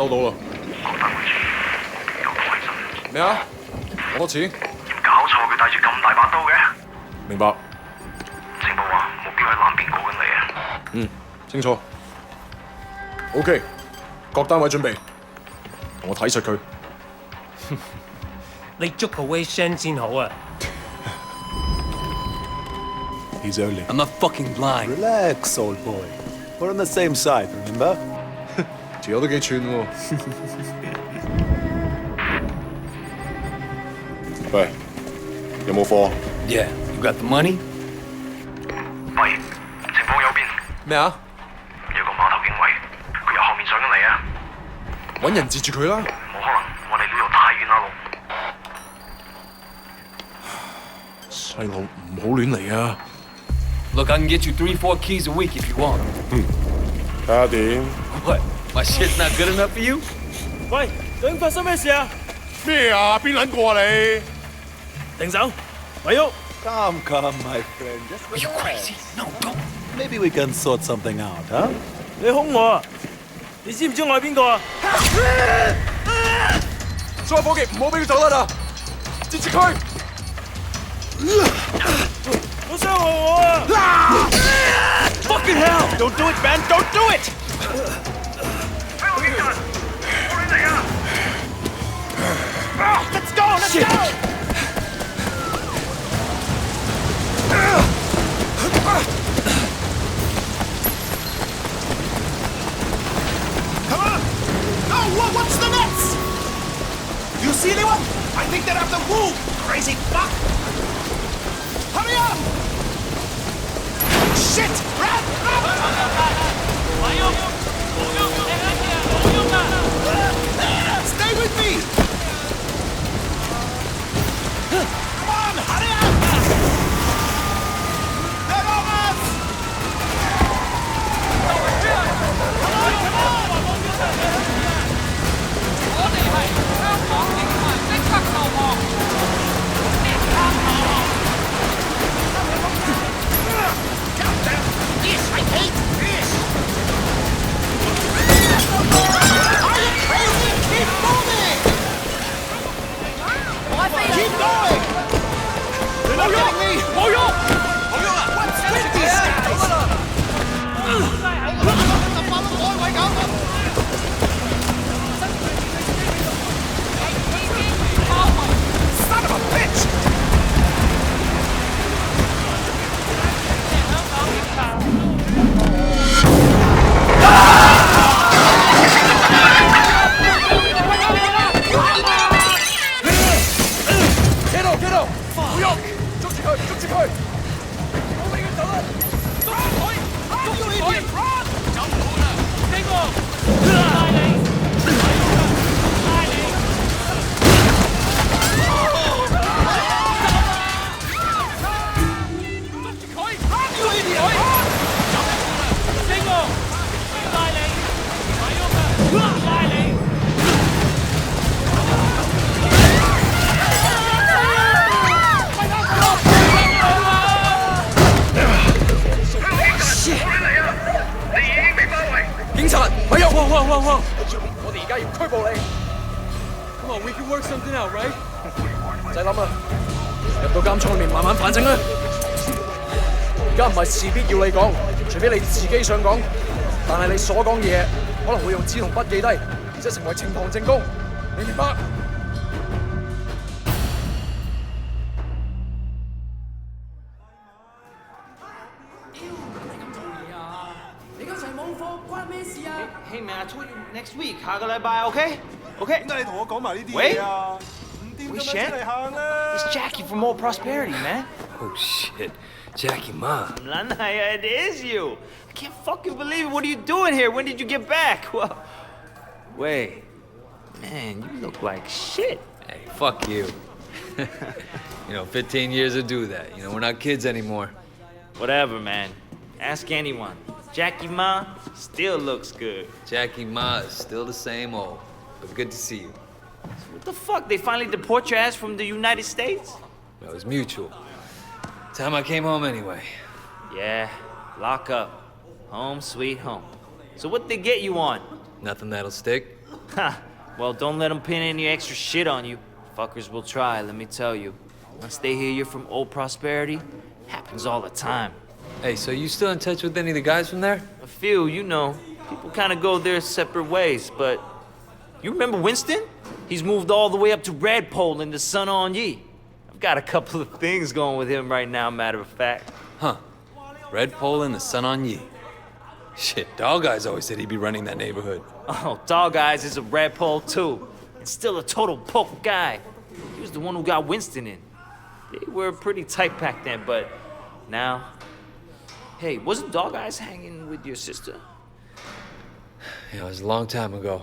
收到啦。咩啊？攞多錢？搞錯，佢帶住咁大把刀嘅。明白。情報話目標喺南邊過緊嚟啊。嗯，清楚。OK， 各單位準備，同我睇實佢。你捉個 Wei Shen 先好啊。He's only. I'm not fucking blind. Relax, old boy. We're on the same side, remember? 條友都幾串喎。喂，有冇貨 Yeah, you got the money? 喂，情報右邊咩啊？有個碼頭警衛，佢由後面上緊嚟啊！揾人截住佢啦！冇可能，我哋呢度太遠啦，路。細路唔好亂嚟啊！ Look, I can get you 3-4 keys a week if you want. 睇下點？ What? My shit's not good enough for you? 喂，究竟發生咩事啊？咩啊？邊撚過啊你？停手，咪喐！ Come, my friend. Just Are you crazy? No, don't. Maybe we can sort something out, huh? 你兇我啊！你知唔知我係邊個啊？所有伙計唔好俾佢走得啦！截住佢！好傷害我啊 Fucking hell!！Don't do it, man! Don't do it! 喺我警察，我亂嚟啊 Let's go! Let's go! Come on! No, what's the next? You see anyone? I think they're after Wu! Crazy fuck! Hurry up! Shit! Run! Stay with me! Come on, hurry up! They're on us! Come on, come on! 我哋係香港警民即刻投降，即刻投降。Yes, I hate this! Are you crazy? Keep moving! Keep going! They're not getting me! 冇用， What's with these guys? 就放到海位搞咁。Son of a bitch! 企度，企度，唔好喐，捉住佢，捉住佢，唔好俾佢走啦！捉住佢，捉住佢，走唔好啦，呢個拉你，拉你。警察，咪喐！我哋而家要拘捕你。Come on, we can work something out, right？ 唔使諗啦，入到監倉裏面慢慢反省啦。而家唔係事必要你講，除非你自己想講。但係你所講嘢可能會用紙同筆記低，而且成為呈堂證供。你明白？Hey man, I told you next week，下個禮拜 OK？OK？ 點解你同我講埋呢啲嘢啊？唔掂咁樣出嚟行啦 It's Jackie from More Prosperity, man. Oh shit. Jackie Ma. It is you. I can't fucking believe it. What are you doing here? When did you get back? Well, wait. Man, you look like shit. Hey, fuck you. 15 years to do that. We're not kids anymore. Whatever, man. Ask anyone. Jackie Ma still looks good. Jackie Ma is still the same old. But good to see you. What the fuck? They finally deport your ass from the United States? It was mutual. Time I came home anyway. Yeah, lock up. Home sweet home. So what they get you on? Nothing that'll stick. Ha! Well, don't let them pin any extra shit on you. Fuckers will try, let me tell you. Once they hear you're from old Prosperity, happens all the time. Hey, so you still in touch with any of the guys from there? A few, you know. People kind of go their separate ways, but... You remember Winston? He's moved all the way up to Red Pole in the Sun On Ye. I've got a couple of things going with him right now, matter of fact. Huh. Red Pole and the Sun On Ye. Shit, Dog Eyes always said he'd be running that neighborhood. Oh, Dog Eyes is a Red Pole too. And still a total poke guy. He was the one who got Winston in. They were pretty tight back then, but now... Hey, wasn't Dog Eyes hanging with your sister? Yeah, it was a long time ago.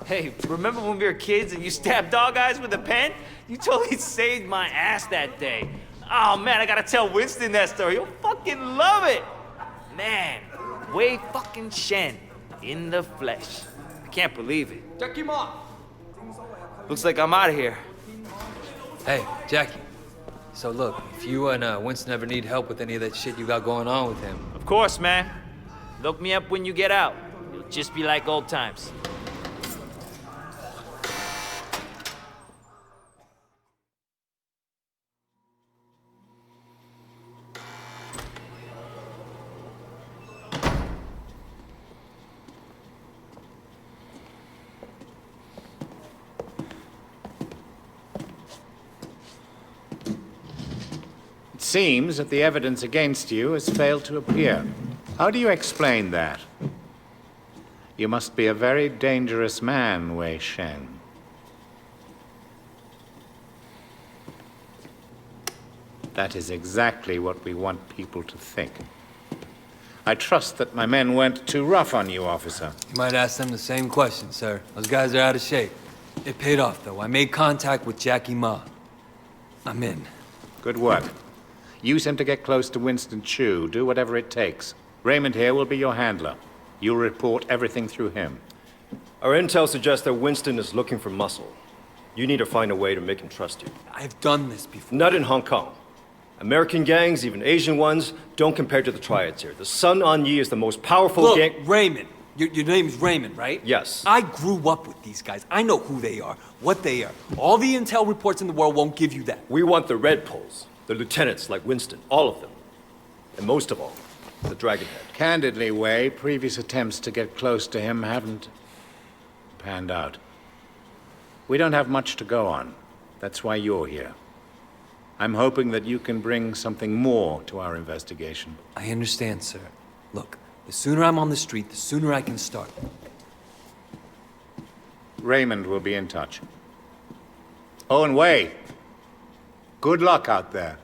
Hey, remember when we were kids and you stabbed Dog Eyes with a pen? You totally saved my ass that day. Oh man, I gotta tell Winston that story. He'll fucking love it. Man, Wei fucking Shen in the flesh. I can't believe it. Looks like I'm out of here. Hey, Jackie. So look, if you and Winston ever need help with any of that shit you got going on with him... Of course, man. Look me up when you get out. It'll just be like old times. It seems that the evidence against you has failed to appear. How do you explain that? You must be a very dangerous man, Wei Shen. That is exactly what we want people to think. I trust that my men weren't too rough on you, officer. You might ask them the same question, sir. Those guys are out of shape. It paid off, though. I made contact with Jackie Ma. I'm in. Good work. Use him to get close to Winston Chu. Do whatever it takes. Raymond here will be your handler. You'll report everything through him. Our intel suggests that Winston is looking for muscle. You need to find a way to make him trust you. I've done this before. Not in Hong Kong. American gangs, even Asian ones, don't compare to the triads here. The Sun On Ye is the most powerful gang... Look, Raymond. Your name's Raymond, right? Yes. I grew up with these guys. I know who they are, what they are. All the intel reports in the world won't give you that. We want the Red Poles, the lieutenants like Winston, all of them. And most of all, the Dragonhead. Candidly, Wei, previous attempts to get close to him haven't panned out. We don't have much to go on. That's why you're here. I'm hoping that you can bring something more to our investigation. I understand, sir. Look, the sooner I'm on the street, the sooner I can start. Raymond will be in touch. Oh, and Wei, good luck out there.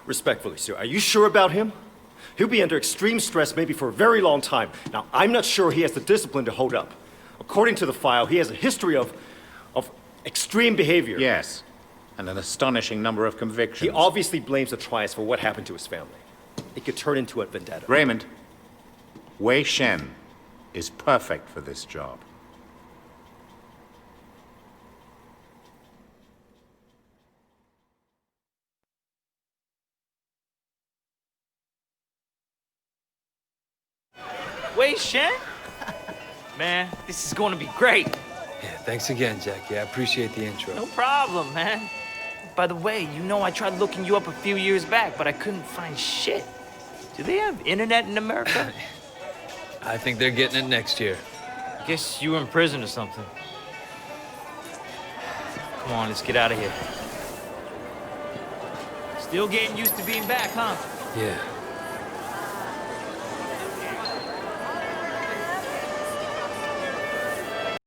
Respectfully, sir, are you sure about him? He'll be under extreme stress maybe for a very long time. Now, I'm not sure he has the discipline to hold up. According to the file, he has a history of extreme behavior. Yes, and an astonishing number of convictions. He obviously blames the triads for what happened to his family. It could turn into a vendetta. Raymond, Wei Shen is perfect for this job. Wei Shen? Man, this is gonna be great. Yeah, thanks again, Jackie. I appreciate the intro. No problem, man. By the way, you know I tried looking you up a few years back, but I couldn't find shit. Do they have internet in America? I think they're getting it next year. Guess you were in prison or something. Come on, let's get out of here. Still getting used to being back, huh? Yeah.